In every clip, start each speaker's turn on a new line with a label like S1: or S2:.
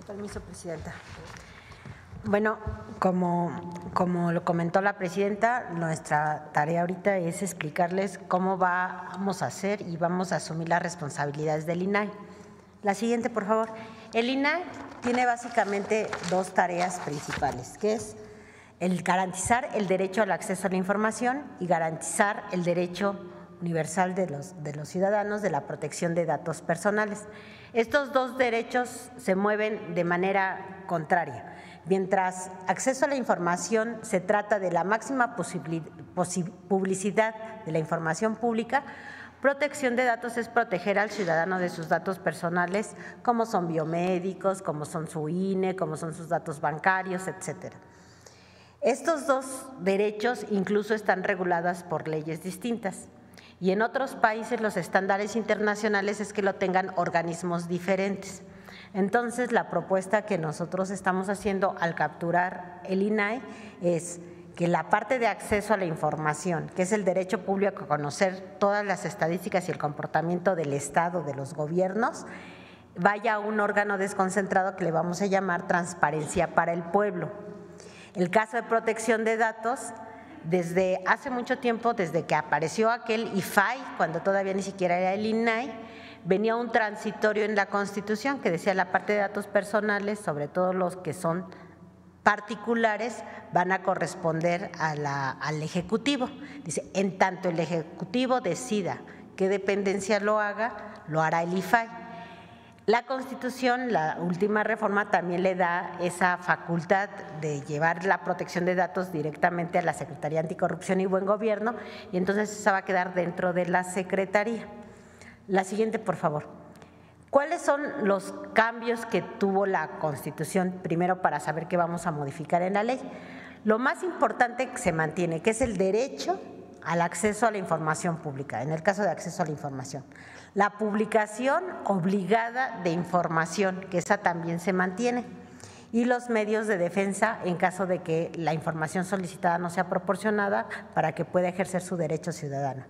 S1: Permiso, presidenta. Bueno, como lo comentó la presidenta, nuestra tarea ahorita es explicarles cómo vamos a hacer y vamos a asumir las responsabilidades del INAI. La siguiente, por favor. El INAI tiene básicamente dos tareas principales, que es el garantizar el derecho al acceso a la información y garantizar el derecho universal de los ciudadanos de la protección de datos personales. Estos dos derechos se mueven de manera contraria. Mientras acceso a la información se trata de la máxima publicidad de la información pública, protección de datos es proteger al ciudadano de sus datos personales, como son biomédicos, como son su INE, como son sus datos bancarios, etcétera. Estos dos derechos incluso están regulados por leyes distintas. Y en otros países los estándares internacionales es que lo tengan organismos diferentes. Entonces, la propuesta que nosotros estamos haciendo al capturar el INAI es que la parte de acceso a la información, que es el derecho público a conocer todas las estadísticas y el comportamiento del Estado, de los gobiernos, vaya a un órgano desconcentrado que le vamos a llamar Transparencia para el Pueblo. El caso de protección de datos, desde hace mucho tiempo, desde que apareció aquel IFAI, cuando todavía ni siquiera era el INAI, venía un transitorio en la Constitución que decía la parte de datos personales, sobre todo los que son particulares, van a corresponder al Ejecutivo. Dice, en tanto el Ejecutivo decida qué dependencia lo haga, lo hará el IFAI. La Constitución, la última reforma, también le da esa facultad de llevar la protección de datos directamente a la Secretaría Anticorrupción y Buen Gobierno, y entonces esa va a quedar dentro de la Secretaría. La siguiente, por favor. ¿Cuáles son los cambios que tuvo la Constitución? Primero, para saber qué vamos a modificar en la ley. Lo más importante que se mantiene, que es el derecho al acceso a la información pública, en el caso de acceso a la información. La publicación obligada de información, que esa también se mantiene, y los medios de defensa en caso de que la información solicitada no sea proporcionada para que pueda ejercer su derecho ciudadano.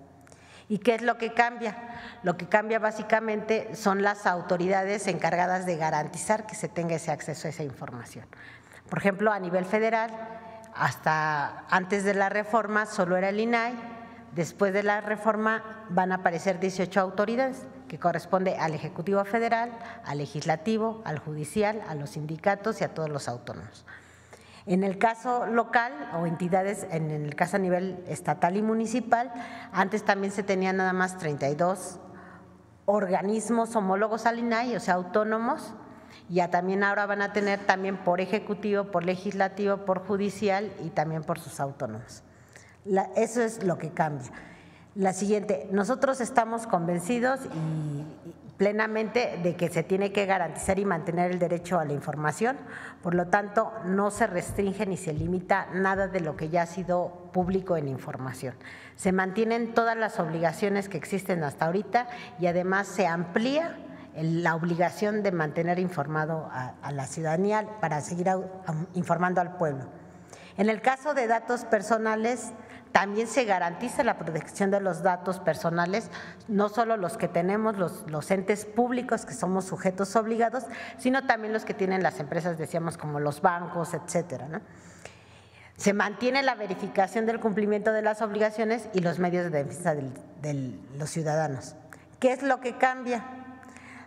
S1: ¿Y qué es lo que cambia? Lo que cambia básicamente son las autoridades encargadas de garantizar que se tenga ese acceso a esa información. Por ejemplo, a nivel federal, hasta antes de la reforma solo era el INAI. Después de la reforma van a aparecer 18 autoridades que corresponde al Ejecutivo Federal, al Legislativo, al Judicial, a los sindicatos y a todos los autónomos. En el caso local o entidades, en el caso a nivel estatal y municipal, antes también se tenían nada más 32 organismos homólogos al INAI, o sea, autónomos, y ya también ahora van a tener también por Ejecutivo, por Legislativo, por Judicial y también por sus autónomos. Eso es lo que cambia. La siguiente, nosotros estamos convencidos y plenamente de que se tiene que garantizar y mantener el derecho a la información, por lo tanto no se restringe ni se limita nada de lo que ya ha sido público en información. Se mantienen todas las obligaciones que existen hasta ahorita y además se amplía la obligación de mantener informado a la ciudadanía para seguir informando al pueblo. En el caso de datos personales, también se garantiza la protección de los datos personales, no solo los que tenemos los entes públicos que somos sujetos obligados, sino también los que tienen las empresas, decíamos, como los bancos, etcétera, ¿no? Se mantiene la verificación del cumplimiento de las obligaciones y los medios de defensa de los ciudadanos. ¿Qué es lo que cambia?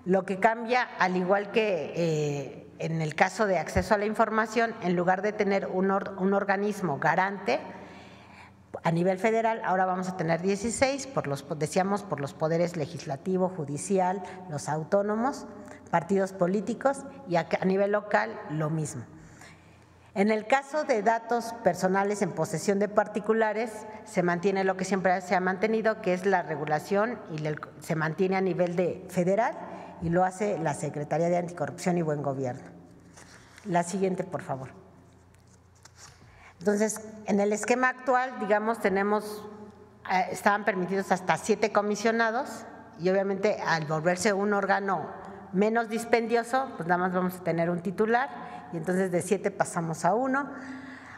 S1: Lo que cambia, al igual que en el caso de acceso a la información, en lugar de tener un organismo garante, a nivel federal ahora vamos a tener 16, decíamos, por los poderes legislativo, judicial, los autónomos, partidos políticos, y a nivel local lo mismo. En el caso de datos personales en posesión de particulares, se mantiene lo que siempre se ha mantenido, que es la regulación, y se mantiene a nivel federal y lo hace la Secretaría de Anticorrupción y Buen Gobierno. La siguiente, por favor. Entonces, en el esquema actual, digamos, estaban permitidos hasta 7 comisionados y obviamente al volverse un órgano menos dispendioso, pues nada más vamos a tener un titular y entonces de 7 pasamos a 1.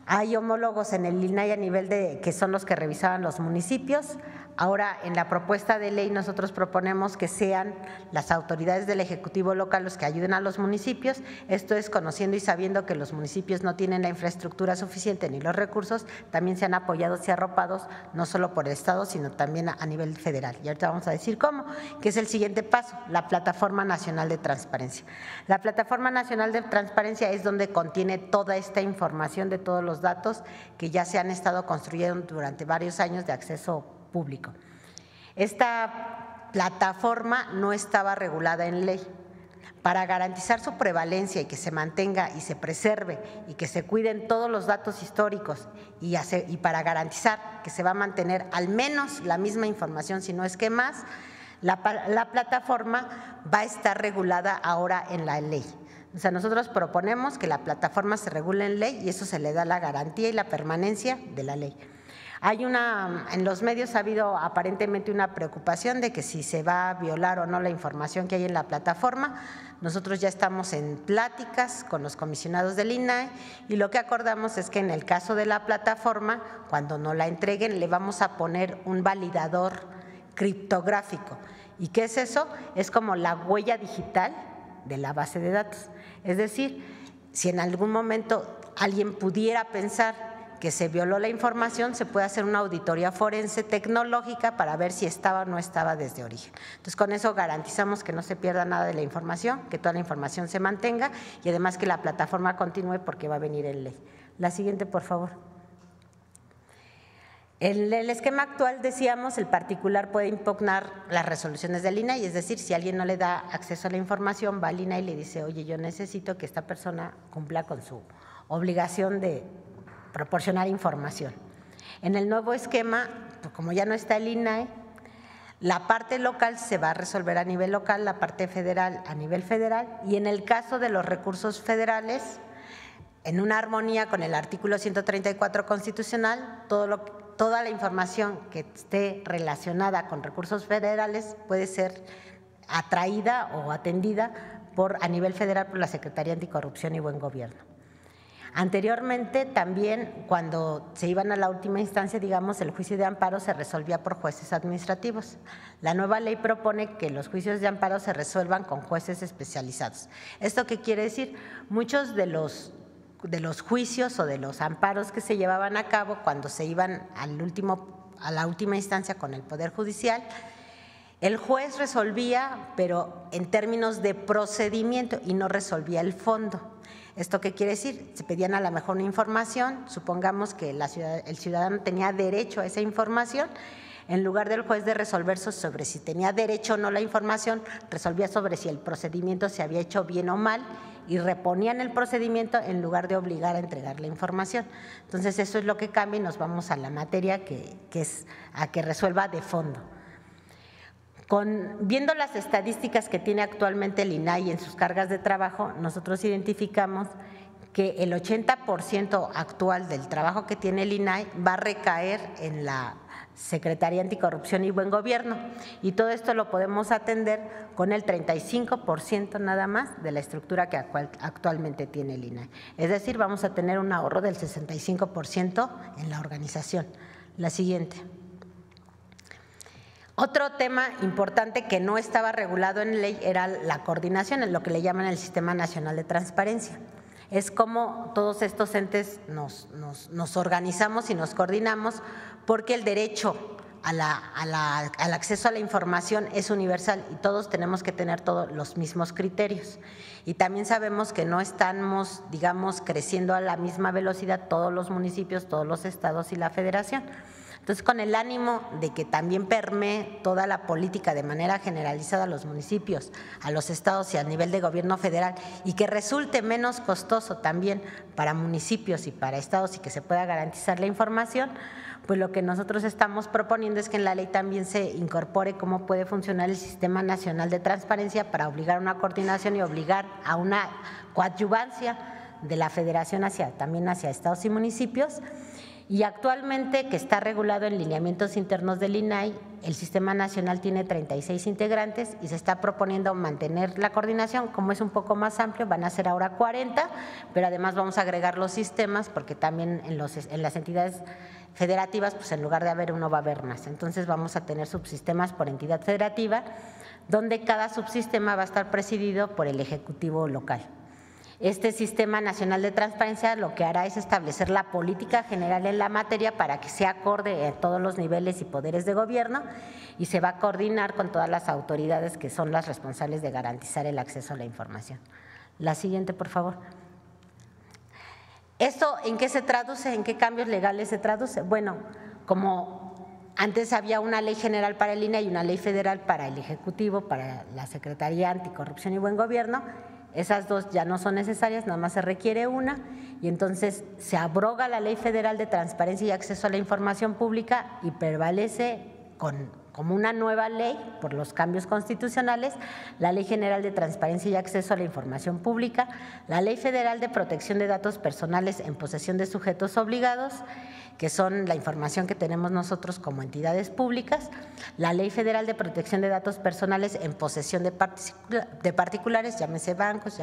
S1: Hay homólogos en el INAI a nivel que son los que revisaban los municipios. Ahora, en la propuesta de ley nosotros proponemos que sean las autoridades del Ejecutivo local los que ayuden a los municipios, esto es conociendo y sabiendo que los municipios no tienen la infraestructura suficiente ni los recursos, también sean apoyados y arropados, no solo por el Estado, sino también a nivel federal. Y ahorita vamos a decir cómo, que es el siguiente paso, la Plataforma Nacional de Transparencia. La Plataforma Nacional de Transparencia es donde contiene toda esta información de todos los datos que ya se han estado construyendo durante varios años de acceso público. Esta plataforma no estaba regulada en ley. Para garantizar su prevalencia y que se mantenga y se preserve y que se cuiden todos los datos históricos y para garantizar que se va a mantener al menos la misma información, si no es que más, la plataforma va a estar regulada ahora en la ley. O sea, nosotros proponemos que la plataforma se regule en ley y eso se le da la garantía y la permanencia de la ley. En los medios ha habido aparentemente una preocupación de que si se va a violar o no la información que hay en la plataforma. Nosotros ya estamos en pláticas con los comisionados del INAI y lo que acordamos es que en el caso de la plataforma, cuando nos la entreguen, le vamos a poner un validador criptográfico. ¿Y qué es eso? Es como la huella digital de la base de datos. Es decir, si en algún momento alguien pudiera pensar que se violó la información, se puede hacer una auditoría forense tecnológica para ver si estaba o no estaba desde origen. Entonces, con eso garantizamos que no se pierda nada de la información, que toda la información se mantenga y además que la plataforma continúe porque va a venir en ley. La siguiente, por favor. En el esquema actual, decíamos, el particular puede impugnar las resoluciones del INAI, es decir, si alguien no le da acceso a la información, va al INAI y le dice, oye, yo necesito que esta persona cumpla con su obligación de proporcionar información. En el nuevo esquema, pues como ya no está el INAI, la parte local se va a resolver a nivel local, la parte federal a nivel federal y en el caso de los recursos federales, en una armonía con el artículo 134 constitucional, toda la información que esté relacionada con recursos federales puede ser atraída o atendida a nivel federal por la Secretaría Anticorrupción y Buen Gobierno. Anteriormente también cuando se iban a la última instancia, digamos, el juicio de amparo se resolvía por jueces administrativos. La nueva ley propone que los juicios de amparo se resuelvan con jueces especializados. ¿Esto qué quiere decir? Muchos de los juicios o de los amparos que se llevaban a cabo cuando se iban a la última instancia con el Poder Judicial, el juez resolvía, pero en términos de procedimiento y no resolvía el fondo. ¿Esto qué quiere decir? Se pedían a lo mejor una información, supongamos que el ciudadano tenía derecho a esa información, en lugar del juez de resolver sobre si tenía derecho o no la información, resolvía sobre si el procedimiento se había hecho bien o mal y reponían el procedimiento en lugar de obligar a entregar la información. Entonces, eso es lo que cambia y nos vamos a la materia que es a que resuelva de fondo. Viendo las estadísticas que tiene actualmente el INAI en sus cargas de trabajo, nosotros identificamos que el 80% actual del trabajo que tiene el INAI va a recaer en la Secretaría Anticorrupción y Buen Gobierno y todo esto lo podemos atender con el 35% nada más de la estructura que actualmente tiene el INAI. Es decir, vamos a tener un ahorro del 65% en la organización. La siguiente. Otro tema importante que no estaba regulado en ley era la coordinación, en lo que le llaman el Sistema Nacional de Transparencia. Es como todos estos entes nos organizamos y nos coordinamos porque el derecho al acceso a la información es universal y todos tenemos que tener todos los mismos criterios. Y también sabemos que no estamos, digamos, creciendo a la misma velocidad todos los municipios, todos los estados y la federación. Entonces, con el ánimo de que también permee toda la política de manera generalizada a los municipios, a los estados y a nivel de gobierno federal y que resulte menos costoso también para municipios y para estados y que se pueda garantizar la información, pues lo que nosotros estamos proponiendo es que en la ley también se incorpore cómo puede funcionar el Sistema Nacional de Transparencia para obligar a una coordinación y obligar a una coadyuvancia de la federación también hacia estados y municipios. Y actualmente, que está regulado en lineamientos internos del INAI, el Sistema Nacional tiene 36 integrantes y se está proponiendo mantener la coordinación. Como es un poco más amplio, van a ser ahora 40, pero además vamos a agregar los sistemas porque también en las entidades federativas, pues en lugar de haber uno va a haber más. Entonces vamos a tener subsistemas por entidad federativa, donde cada subsistema va a estar presidido por el Ejecutivo local. Este Sistema Nacional de Transparencia lo que hará es establecer la política general en la materia para que sea acorde a todos los niveles y poderes de gobierno y se va a coordinar con todas las autoridades que son las responsables de garantizar el acceso a la información. La siguiente, por favor. ¿Esto en qué se traduce? ¿En qué cambios legales se traduce? Bueno, como antes había una ley general para el INE y una ley federal para el Ejecutivo, para la Secretaría Anticorrupción y Buen Gobierno, esas dos ya no son necesarias, nada más se requiere una y entonces se abroga la Ley Federal de Transparencia y Acceso a la Información Pública y prevalece como una nueva ley por los cambios constitucionales, la Ley General de Transparencia y Acceso a la Información Pública, la Ley Federal de Protección de Datos Personales en posesión de sujetos obligados, que son la información que tenemos nosotros como entidades públicas, la Ley Federal de Protección de Datos Personales en posesión de particulares, llámese bancos,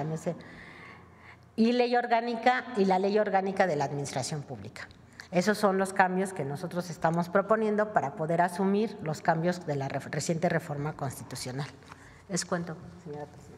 S1: y la Ley Orgánica de la Administración Pública. Esos son los cambios que nosotros estamos proponiendo para poder asumir los cambios de la reciente reforma constitucional. Les cuento, señora presidenta.